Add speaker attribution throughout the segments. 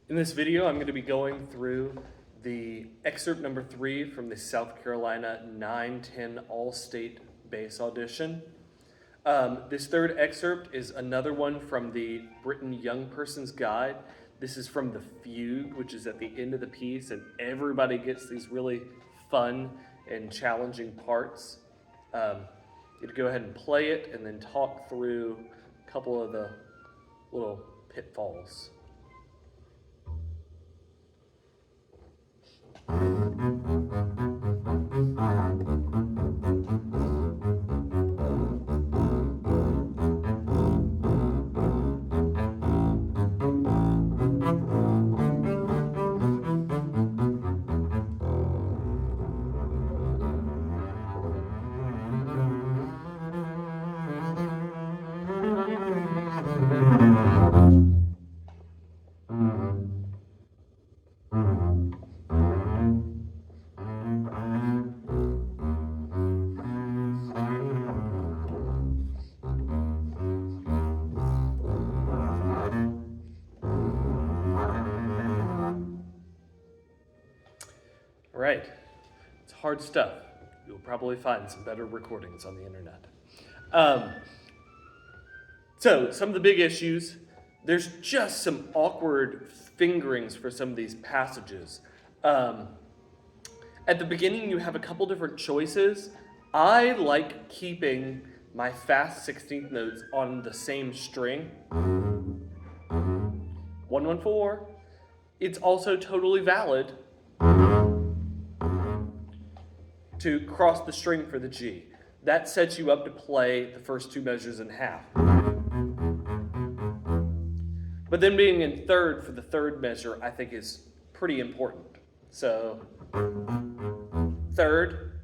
Speaker 1: In this video, I'm going to be going through the excerpt number 3 from the South Carolina 9-10 All-State Bass Audition. This third excerpt is another one from the Britten Young Person's Guide. This is from the Fugue, which is at the end of the piece, and everybody gets these really fun and challenging parts. You'd go ahead and play it and then talk through a couple of the little pitfalls. Right, it's hard stuff. You'll probably find some better recordings on the internet. So some of the big issues, there's just some awkward fingerings for some of these passages. At the beginning, you have a couple different choices. I like keeping my fast 16th notes on the same string. 1-1-4. It's also totally valid to cross the string for the G. That sets you up to play the first two measures in half. But then being in third for the third measure, I think is pretty important. So, third,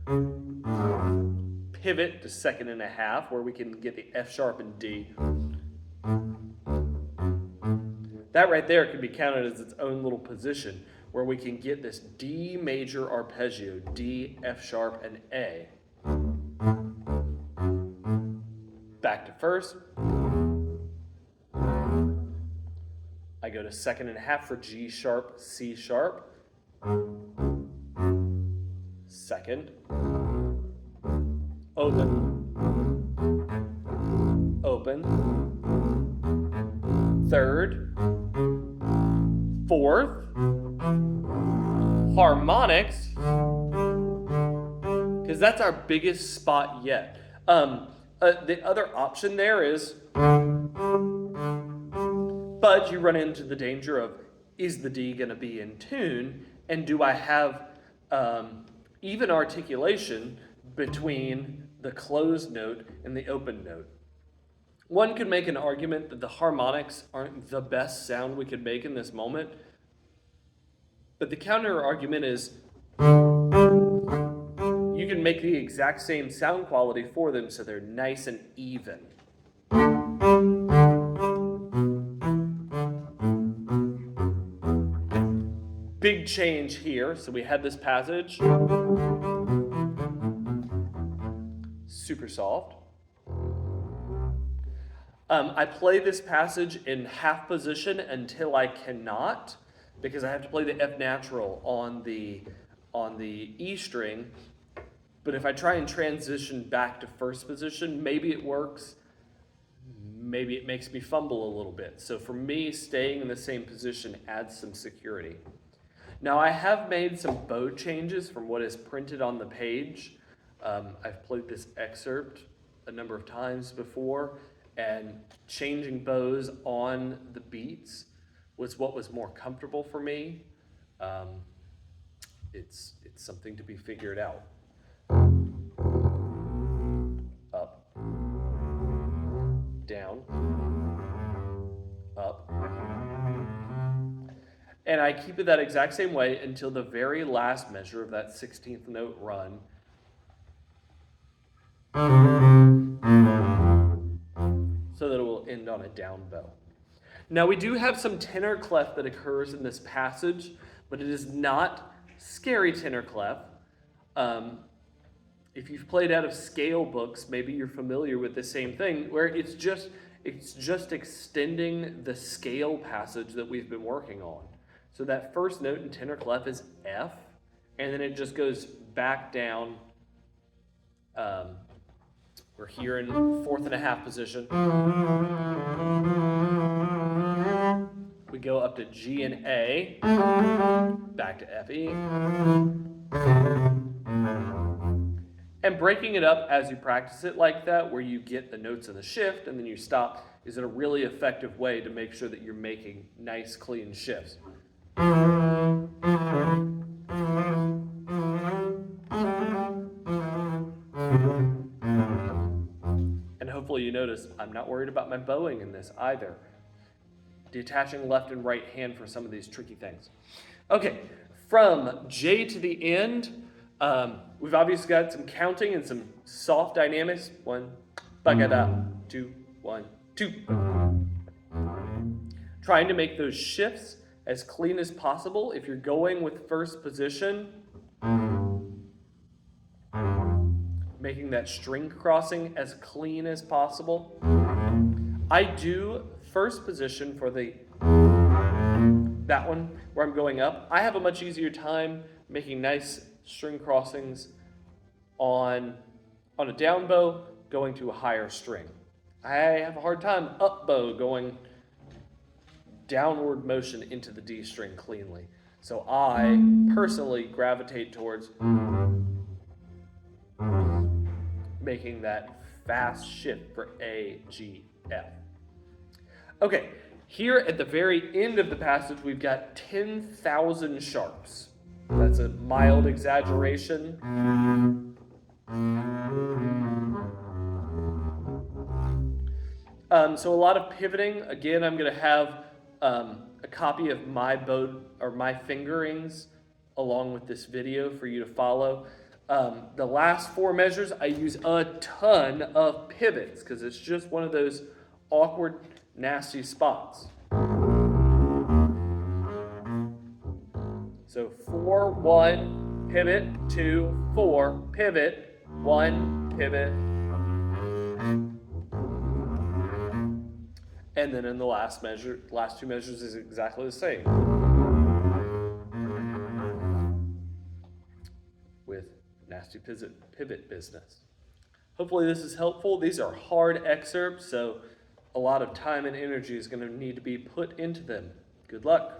Speaker 1: pivot to second and a half, where we can get the F sharp and D. That right there can be counted as its own little position, where we can get this D major arpeggio, D, F sharp, and A. Back to first. I go to second and a half for G sharp, C sharp. Second. Open. Open. Third. Fourth. Harmonics, because that's our biggest spot yet. The other option there is, but you run into the danger of, is the D going to be in tune, and do I have even articulation between the closed note and the open note? One could make an argument that the harmonics aren't the best sound we could make in this moment, but the counter argument is you can make the exact same sound quality for them so they're nice and even. Big change here. So we had this passage. Super soft. I play this passage in half position until I cannot, because I have to play the F natural on the E string. But if I try and transition back to first position, maybe it works. Maybe it makes me fumble a little bit. So for me, staying in the same position adds some security. Now I have made some bow changes from what is printed on the page. I've played this excerpt a number of times before, and changing bows on the beats was what was more comfortable for me. It's something to be figured out. Up, down, up. And I keep it that exact same way until the very last measure of that 16th note run. So that it will end on a down bow. Now we do have some tenor clef that occurs in this passage, but it is not scary tenor clef. If you've played out of scale books, maybe you're familiar with the same thing, where it's just extending the scale passage that we've been working on. So that first note in tenor clef is F, and then it just goes back down. We're here in 4th and a half position. We go up to G and A, back to F, E. And breaking it up as you practice it like that, where you get the notes in the shift and then you stop, is a really effective way to make sure that you're making nice, clean shifts. And hopefully you notice I'm not worried about my bowing in this either. Detaching left and right hand for some of these tricky things. Okay, from J to the end, we've obviously got some counting and some soft dynamics. 1, ba-ga-da, 2, 1, 2. Trying to make those shifts as clean as possible. If you're going with first position, making that string crossing as clean as possible. I do first position for that one where I'm going up. I have a much easier time making nice string crossings on a down bow going to a higher string. I have a hard time up bow going downward motion into the D string cleanly. So I personally gravitate towards making that fast shift for A, G, F. Okay, here at the very end of the passage, we've got 10,000 sharps. That's a mild exaggeration. So a lot of pivoting. Again, I'm going to have a copy of my bow or my fingerings along with this video for you to follow. The last 4 measures, I use a ton of pivots because it's just one of those awkward, nasty spots. So 4, 1, pivot, 2, 4, pivot, 1, pivot. And then in the last 2 measures is exactly the same. With nasty pivot business. Hopefully this is helpful. These are hard excerpts, so a lot of time and energy is going to need to be put into them. Good luck.